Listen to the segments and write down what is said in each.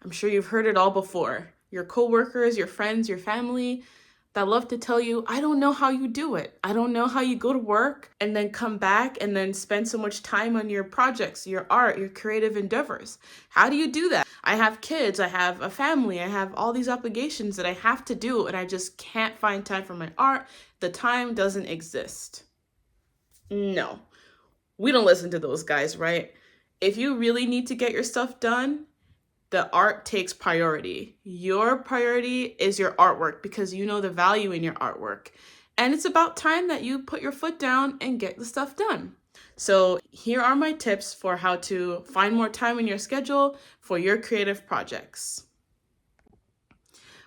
I'm sure you've heard it all before. Your coworkers, your friends, your family that love to tell you, I don't know how you do it. I don't know how you go to work and then come back and then spend so much time on your projects, your art, your creative endeavors. How do you do that? I have kids, I have a family, I have all these obligations that I have to do, and I just can't find time for my art. The time doesn't exist. No, we don't listen to those guys, right? If you really need to get your stuff done, the art takes priority. Your priority is your artwork because you know the value in your artwork. And it's about time that you put your foot down and get the stuff done. So here are my tips for how to find more time in your schedule for your creative projects.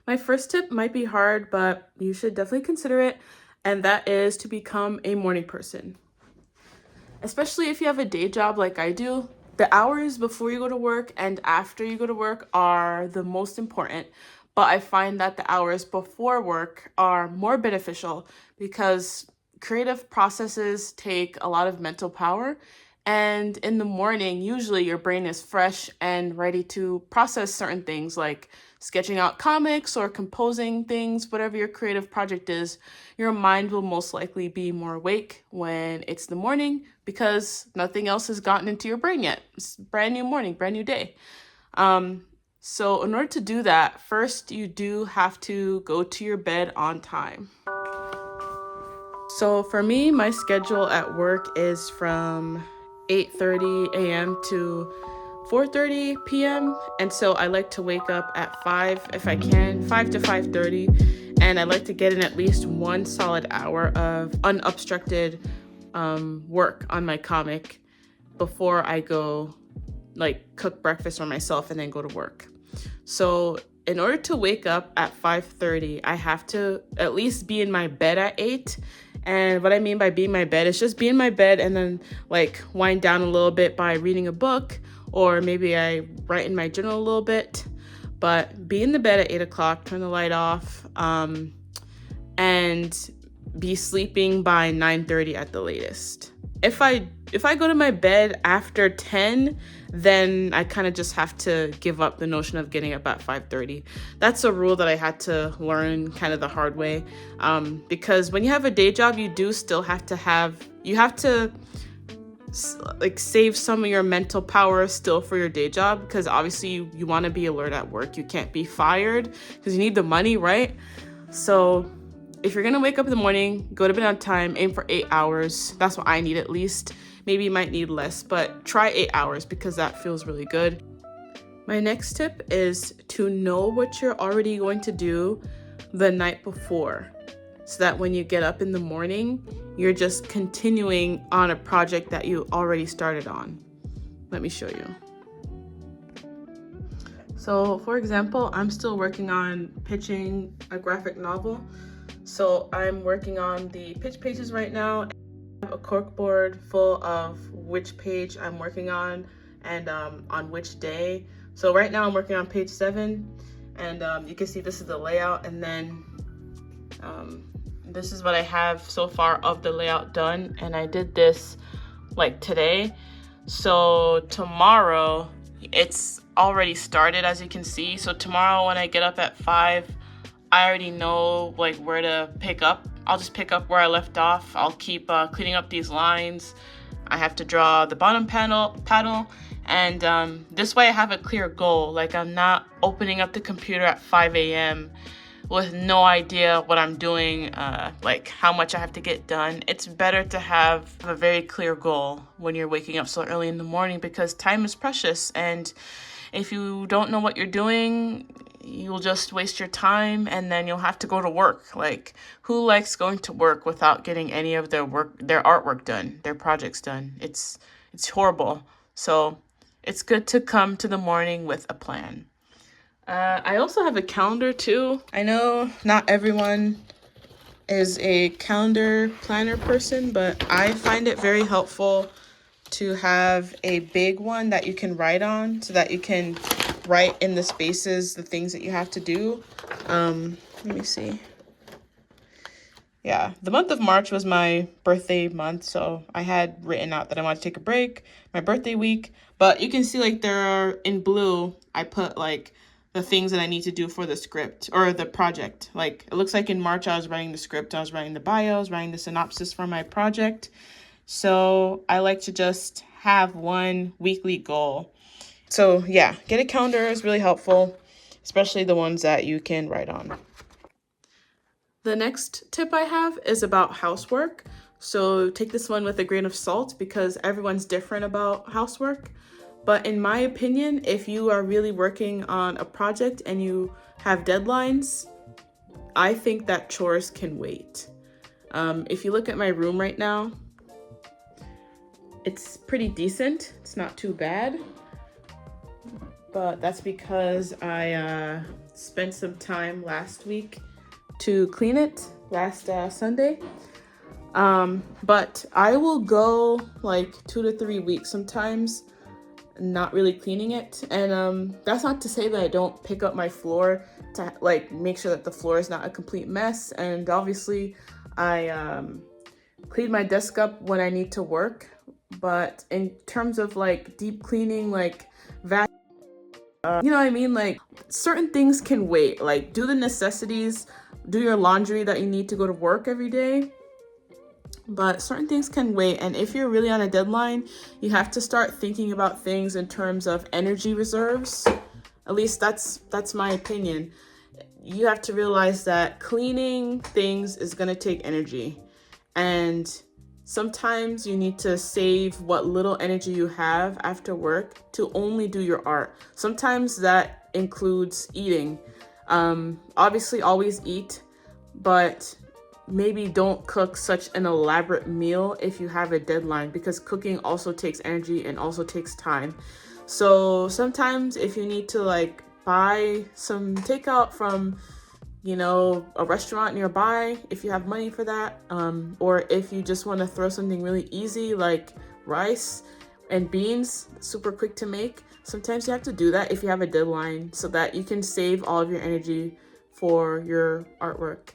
My first tip might be hard, but you should definitely consider it, and that is to become a morning person. Especially if you have a day job like I do, the hours before you go to work and after you go to work are the most important. But I find that the hours before work are more beneficial because creative processes take a lot of mental power. And in the morning, usually your brain is fresh and ready to process certain things like sketching out comics or composing things, whatever your creative project is. Your mind will most likely be more awake when it's the morning because nothing else has gotten into your brain yet. It's brand new morning, brand new day. So in order to do that, first you do have to go to your bed on time. So for me, my schedule at work is from 8:30 a.m. to 4:30 p.m. And so I like to wake up at 5 if I can, 5 to 5:30. And I like to get in at least 1 solid hour of unobstructed work on my comic before I go like cook breakfast for myself and then go to work. So in order to wake up at 5:30, I have to at least be in my bed at 8. And what I mean by be in my bed is just be in my bed and then like wind down a little bit by reading a book, or maybe I write in my journal a little bit. But be in the bed at 8 o'clock, turn the light off, and be sleeping by 9:30 at the latest. If I go to my bed after 10, then I kind of just have to give up the notion of getting up at 5:30. That's a rule that I had to learn kind of the hard way, because when you have a day job, you do still have to like save some of your mental power still for your day job, because obviously you want to be alert at work. You can't be fired because you need the money, right? So if you're gonna wake up in the morning, go to bed on time, aim for 8 hours. That's what I need at least. Maybe you might need less, but try 8 hours because that feels really good. My next tip is to know what you're already going to do the night before, so that when you get up in the morning, you're just continuing on a project that you already started on. Let me show you. So for example, I'm still working on pitching a graphic novel. So I'm working on the pitch pages right now. I have a corkboard full of which page I'm working on and on which day. So right now I'm working on page 7, and you can see this is the layout, and then this is what I have so far of the layout done, and I did this like today. So tomorrow, it's already started, as you can see. So tomorrow when I get up at 5, I already know like where to pick up. I'll just pick up where I left off. I'll keep cleaning up these lines. I have to draw the bottom panel, and this way I have a clear goal. Like I'm not opening up the computer at 5 a.m. with no idea what I'm doing, like how much I have to get done. It's better to have a very clear goal when you're waking up so early in the morning, because time is precious, and if you don't know what you're doing, you'll just waste your time, and then you'll have to go to work. Like, who likes going to work without getting any of their artwork done, their projects done? It's horrible. So it's good to come to the morning with a plan. I also have a calendar too. I know not everyone is a calendar planner person, but I find it very helpful to have a big one that you can write on, so that you can write in the spaces the things that you have to do. Let me see. yeah, the month of March was my birthday month, so I had written out that I want to take a break, my birthday week. But you can see like there are in blue, I put like the things that I need to do for the script or the project. Like it looks like in March I was writing the script, I was writing the bio, I was writing the synopsis for my project. So I like to just have one weekly goal. So yeah, get a calendar is really helpful, especially the ones that you can write on. The next tip I have is about housework. So take this one with a grain of salt because everyone's different about housework. But in my opinion, if you are really working on a project and you have deadlines, I think that chores can wait. If you look at my room right now, it's pretty decent. It's not too bad. But that's because I spent some time last week to clean it last Sunday. But I will go like 2 to 3 weeks sometimes not really cleaning it. And that's not to say that I don't pick up my floor to like make sure that the floor is not a complete mess. And obviously I clean my desk up when I need to work. But in terms of like deep cleaning, like vacuum, you know what I mean? Like certain things can wait, like do the necessities, do your laundry that you need to go to work every day. But certain things can wait. And if you're really on a deadline, you have to start thinking about things in terms of energy reserves. At least that's my opinion. You have to realize that cleaning things is going to take energy. And sometimes you need to save what little energy you have after work to only do your art. Sometimes that includes eating. Obviously, always eat, but maybe don't cook such an elaborate meal if you have a deadline, because cooking also takes energy and also takes time. So sometimes if you need to like buy some takeout from, you know, a restaurant nearby, if you have money for that, or if you just want to throw something really easy like rice and beans, super quick to make, sometimes you have to do that if you have a deadline so that you can save all of your energy for your artwork.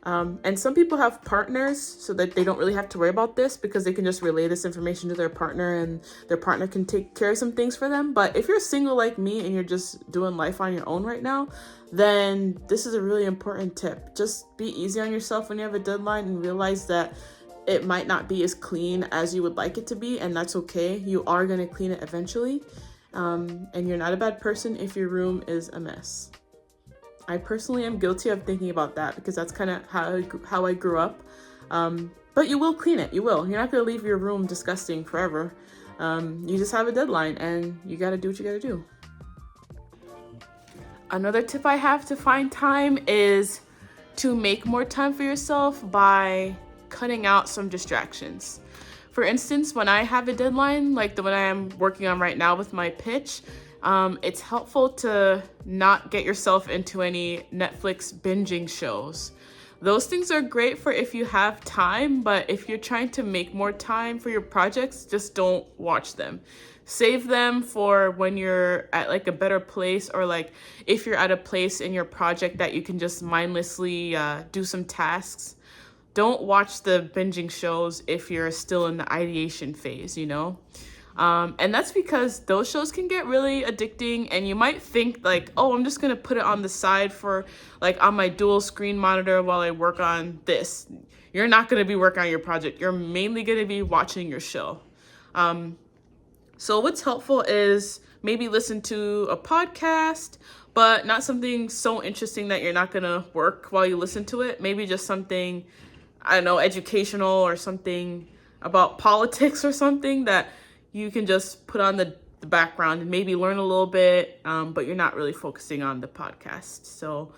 And some people have partners so that they don't really have to worry about this because they can just relay this information to their partner and their partner can take care of some things for them. But if you're single like me and you're just doing life on your own right now, then this is a really important tip. Just be easy on yourself when you have a deadline and realize that it might not be as clean as you would like it to be, and that's okay. You are going to clean it eventually. And you're not a bad person if your room is a mess. I personally am guilty of thinking about that because that's kind of how I grew up. But you will clean it. You will. You're not going to leave your room disgusting forever. You just have a deadline and you got to do what you got to do. Another tip I have to find time is to make more time for yourself by cutting out some distractions. For instance, when I have a deadline, like the one I am working on right now with my pitch, it's helpful to not get yourself into any Netflix binging shows. Those things are great for if you have time, but if you're trying to make more time for your projects, just don't watch them. Save them for when you're at like a better place, or like if you're at a place in your project that you can just mindlessly do some tasks. Don't watch the binging shows if you're still in the ideation phase, you know? And that's because those shows can get really addicting, and you might think like, oh, I'm just gonna put it on the side for like on my dual screen monitor while I work on this. You're not gonna be working on your project. You're mainly gonna be watching your show. So what's helpful is maybe listen to a podcast, but not something so interesting that you're not gonna work while you listen to it. Maybe just something, I don't know, educational or something about politics or something that you can just put on the background and maybe learn a little bit, but you're not really focusing on the podcast. So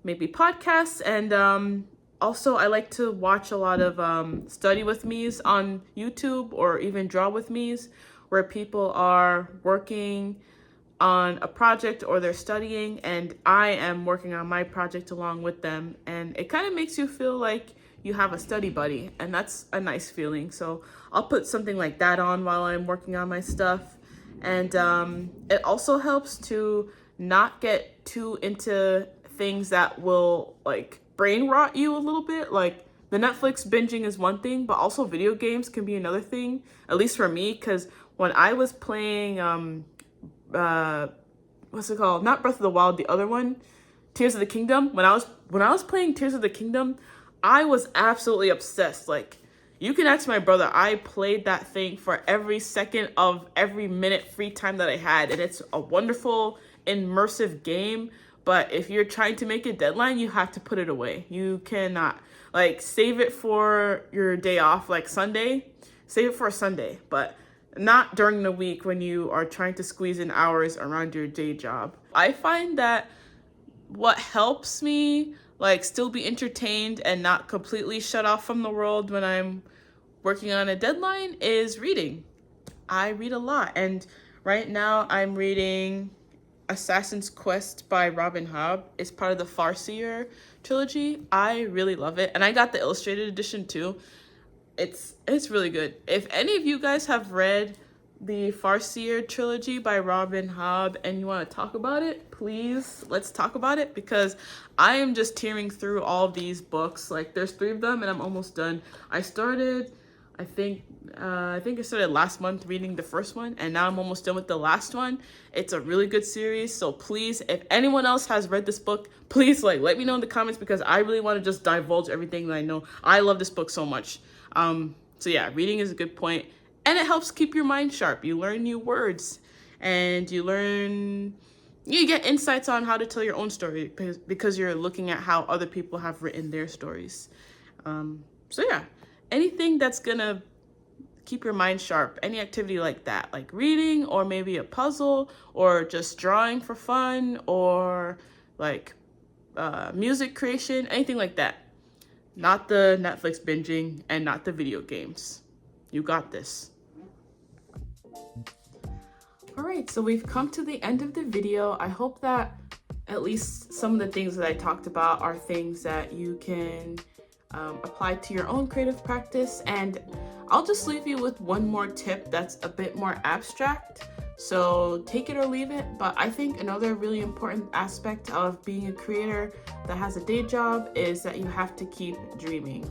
maybe podcasts. And also I like to watch a lot of study with me's on YouTube, or even draw with me's, where people are working on a project or they're studying and I am working on my project along with them. And it kind of makes you feel like you have a study buddy, and that's a nice feeling. So I'll put something like that on while I'm working on my stuff. And it also helps to not get too into things that will like brain rot you a little bit, like the Netflix binging is one thing, but also video games can be another thing, at least for me, because when I was playing, what's it called? Not Breath of the Wild, the other one, Tears of the Kingdom. When I was playing Tears of the Kingdom, I was absolutely obsessed. Like, you can ask my brother, I played that thing for every second of every minute free time that I had, and it's a wonderful, immersive game. But if you're trying to make a deadline, you have to put it away. You cannot, like, save it for your day off, like Sunday. Save it for a Sunday, but not during the week when you are trying to squeeze in hours around your day job. I find that what helps me, like, still be entertained and not completely shut off from the world when I'm working on a deadline is reading. I read a lot, and right now I'm reading Assassin's Quest by Robin Hobb. It's part of the Farseer trilogy. I really love it, and I got the illustrated edition too. It's really good. If any of you guys have read the Farseer trilogy by Robin Hobb and you want to talk about it, please let's talk about it, because I am just tearing through all of these books. Like, there's 3 of them and I'm almost done. I think I started last month reading the first one, and now I'm almost done with the last one. It's a really good series, so please, if anyone else has read this book, please, like, let me know in the comments, because I really want to just divulge everything that I know. I love this book so much. So yeah, reading is a good point, and it helps keep your mind sharp. You learn new words, and you get insights on how to tell your own story, because you're looking at how other people have written their stories. So yeah, anything that's gonna keep your mind sharp, any activity like that, like reading, or maybe a puzzle, or just drawing for fun, or like music creation, anything like that. Not the Netflix binging and not the video games. You got this. All right, so we've come to the end of the video. I hope that at least some of the things that I talked about are things that you can apply to your own creative practice. And I'll just leave you with one more tip that's a bit more abstract. So take it or leave it. But I think another really important aspect of being a creator that has a day job is that you have to keep dreaming.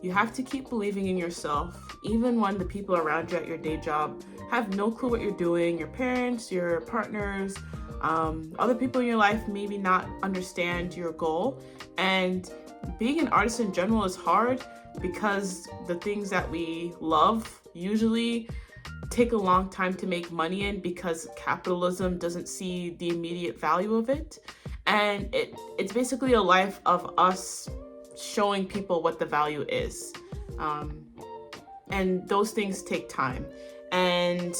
You have to keep believing in yourself, even when the people around you at your day job have no clue what you're doing. Your parents, your partners, other people in your life maybe not understand your goal. And being an artist in general is hard, because the things that we love usually take a long time to make money in, because capitalism doesn't see the immediate value of it. And it's basically a life of us showing people what the value is. And those things take time. And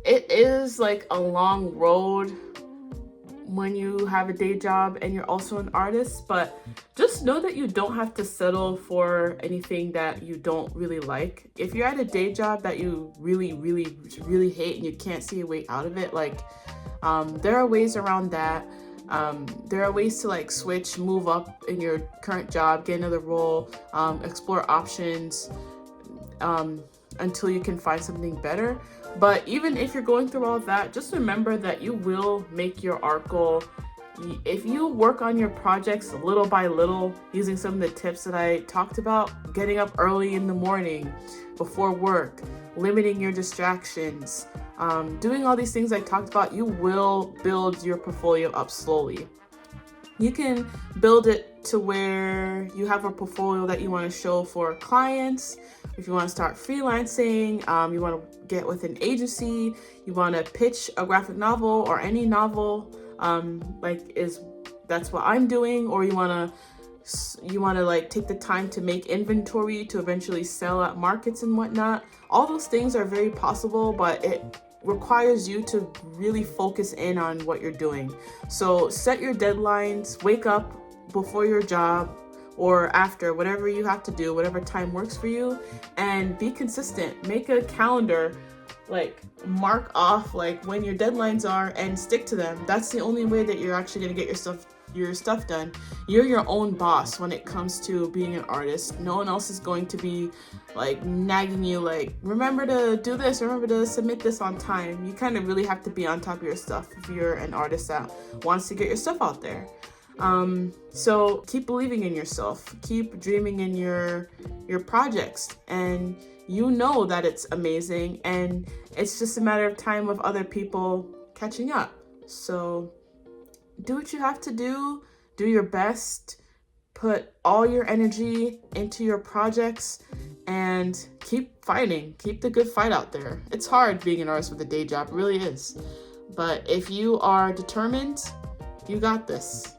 it is like a long road when you have a day job and you're also an artist, but just know that you don't have to settle for anything that you don't really like. If you're at a day job that you really, really, really hate and you can't see a way out of it, like, there are ways around that. There are ways to, like, switch, move up in your current job, get another role, explore options, until you can find something better. But even if you're going through all of that, just remember that you will make your art goal. If you work on your projects little by little, using some of the tips that I talked about, getting up early in the morning before work, limiting your distractions, doing all these things I talked about, you will build your portfolio up slowly. You can build it to where you have a portfolio that you want to show for clients. If you want to start freelancing, you want to get with an agency, you want to pitch a graphic novel or any novel, that's what I'm doing, or you want to like take the time to make inventory to eventually sell at markets and whatnot. All those things are very possible, but it requires you to really focus in on what you're doing. So set your deadlines, wake up before your job or after, whatever you have to do, whatever time works for you, and be consistent. Make a calendar, like mark off like when your deadlines are and stick to them. That's the only way that you're actually going to get your stuff done. You're your own boss when it comes to being an artist. No one else is going to be like nagging you like, remember to do this, remember to submit this on time. You kind of really have to be on top of your stuff if you're an artist that wants to get your stuff out there. So keep believing in yourself, keep dreaming in your projects, and you know that it's amazing, and it's just a matter of time of other people catching up. So do what you have to do your best, put all your energy into your projects, and keep fighting. Keep the good fight out there. It's hard being an artist with a day job, it really is. But if you are determined, you got this.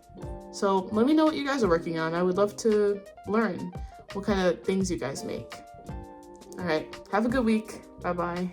So let me know what you guys are working on. I would love to learn what kind of things you guys make. All right, have a good week. Bye-bye.